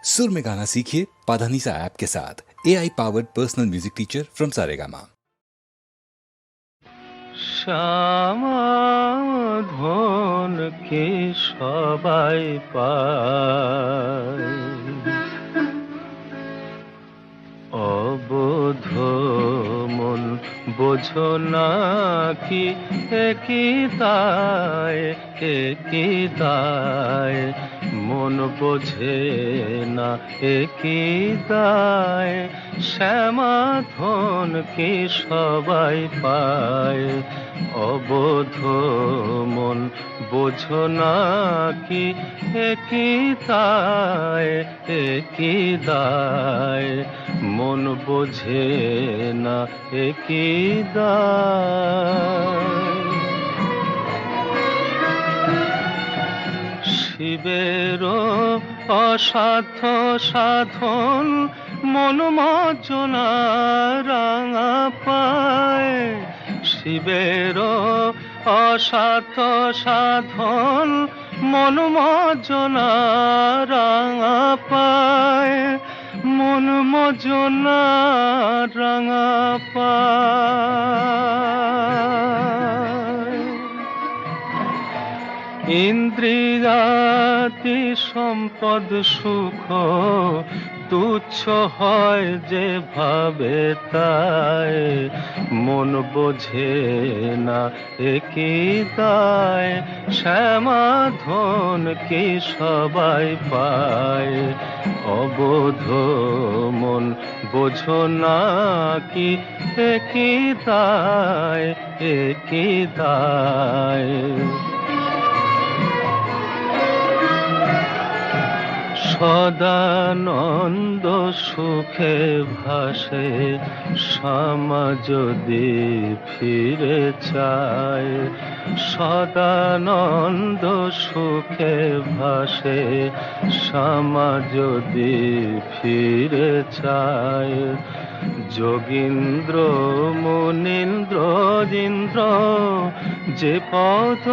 सुर में गाना सीखिए पाधानीसा ऐप के साथ। AI powered personal music teacher from Saregama. সমাধান কি সবাই পায়, অবোধ মন বোঝো না কি একই দায় মন বোঝে না একই দায়, সমাধান কি সবাই পায়, অবোধ মন বোঝো না কি একই দায় মন বোঝে না একই দায়। শিবেরও অসাধ্য সাধন মন মজ্জনা রাঙা পায়, শিবেরও অসাধ্য সাধন মন মজ্জনা রাঙা পায়, মন মজ্জনা রাঙা পায়। ইন্দ্রিয়াতি সম্পদ সুখ তুচ্ছ হয় যে ভাবে তাই, মন বোঝে না একই দায়, সমাধান কি সবাই পায়, অবোধ মন বোঝো না কি একই দায়। সদানন্দ সুখে ভাসে শ্যামা যদি ফিরে চায়, সদানন্দ সুখে ভাসে শ্যামা যদি ফিরে চায়, যোগীন্দ্র মুনীন্দ্র ইন্দ্র যে পদ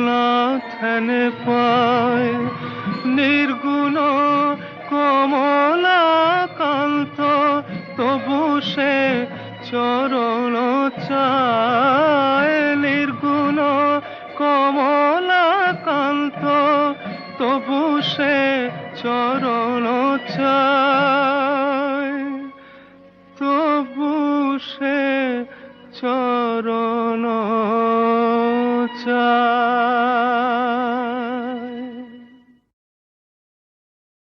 নাথনে পায়, নির্গুণ কমলাকান্ত তবু সে চরণ চায়, নির্গুণ কমলাকান্ত তবু সে চরণ চায়, তবু সে চরণ চায়।